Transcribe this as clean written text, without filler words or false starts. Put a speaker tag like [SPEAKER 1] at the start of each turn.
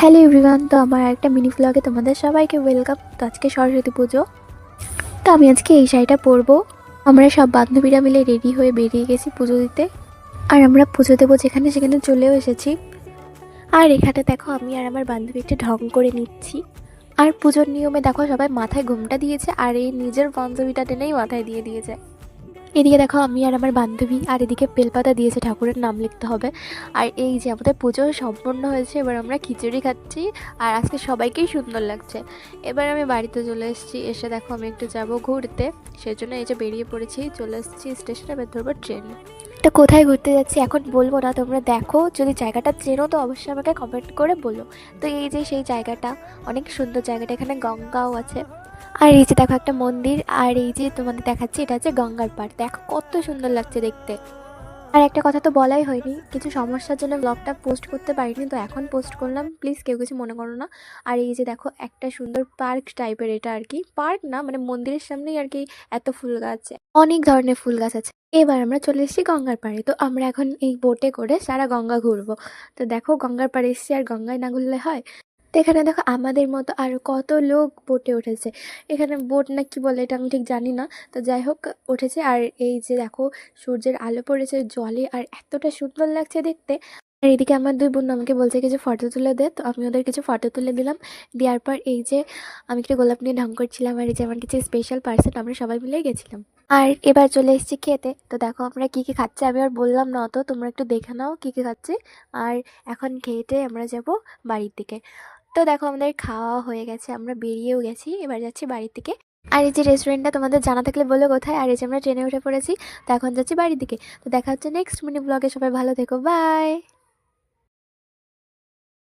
[SPEAKER 1] Hello everyone, তো আমার একটা মিনি ব্লগে তোমাদের সবাইকে ওয়েলকাম। তো আজকে সরস্বতী পুজো, তো আমি আজকে এই শাড়িটা পরবো। আমরা সব বান্ধবীরা মিলে রেডি হয়ে বেরিয়ে গেছি পুজো দিতে, আর আমরা পুজো দেবো যেখানে সেখানে চলেও এসেছি। আর এখানে দেখো আমি আর আমার বান্ধবী একটা ঢং করে নিচ্ছি। আর পুজোর নিয়মে দেখো সবাই মাথায় ঘোমটা দিয়েছে, আর এই নিজের বান্ধবীটা টেনেই মাথায় দিয়ে দিয়েছে। এদিকে দেখো আমি আর আমার বান্ধবী, আর এদিকে বেলপাতা দিয়েছে, ঠাকুরের নাম লিখতে হবে। আর এই যে আমাদের পুজো সম্পন্ন হয়েছে, এবার আমরা খিচুড়ি খাচ্ছি। আর আজকে সবাইকেই সুন্দর লাগছে। এবার আমি বাড়িতে চলে এসেছি, এসে দেখো আমি একটু যাব ঘুরতে। সেই জন্য এই যে বেরিয়ে পড়েছি, চলে এসেছি স্টেশনে, এবার ধরবো ট্রেন। তো কোথায় ঘুরতে যাচ্ছি এখন বলবো না, তোমরা দেখো, যদি জায়গাটা চেনো তো অবশ্যই আমাকে কমেন্ট করে বলো। তো এই যে সেই জায়গাটা, অনেক সুন্দর জায়গাটা, এখানে গঙ্গাও আছে। আর এই যে দেখো একটা মন্দির, আর এই যে তোমাদের দেখাচ্ছি, এটা হচ্ছে গঙ্গার পাড়। দেখো কত সুন্দর লাগছে দেখতে। আর একটা কথা তো বলাই হয়নি, কিছু সমস্যার জন্য ব্লগটা পোস্ট করতে পারিনি, তো এখন পোস্ট করলাম, প্লিজ কেউ কিছু মনে করো না। আর এই যে দেখো একটা সুন্দর পার্ক টাইপের, এটা আর কি পার্ক না, মানে মন্দিরের সামনেই আর কি এত ফুল গাছ, অনেক ধরনের ফুল গাছ আছে। এবার আমরা চলে এসেছি গঙ্গার পাড়ে, তো আমরা এখন এই বোটে করে সারা গঙ্গা ঘুরবো। তো দেখো গঙ্গার পাড়ে এসেছি, আর গঙ্গায় না ঘুরলে হয়। তো এখানে দেখো আমাদের মতো আরও কত লোক বোটে উঠেছে। এখানে বোট না কি বলে এটা আমি ঠিক জানি না, তো যাই হোক উঠেছে। আর এই যে দেখো সূর্যের আলো পড়েছে জলে, আর এতটা সুন্দর লাগছে দেখতে। আর এদিকে আমার দুই বোন আমাকে বলছে কিছু ফটো তুলে দে, তো আমি ওদের কিছু ফটো তুলে দিলাম। দেওয়ার পর এই যে আমি একটু গোলাপ নিয়ে ঢং করছিলাম, আর এই যে আমার কিছু স্পেশাল পার্সন, আমরা সবাই মিলে গেছিলাম। আর এবার চলে এসেছি খেতে, তো দেখো আমরা কী কী খাচ্ছি, আমি আর বললাম না অত, তোমরা একটু দেখে নাও কী কী খাচ্ছি। আর এখন খেয়ে আমরা যাব বাড়ির দিকে। তো দেখো আমাদের খাওয়া হয়ে গেছে, আমরা বেরিয়েও গেছি, এবার যাচ্ছি বাড়ির দিকে। আর এই যে রেস্টুরেন্টটা তোমাদের জানা থাকলে বলো কোথায়। আর এই যে আমরা ট্রেনে উঠে পড়েছি, তো এখন যাচ্ছি বাড়ির দিকে। তো দেখা হচ্ছে নেক্সট মিনি ব্লগে, সবাই ভালো থেকো, বাই।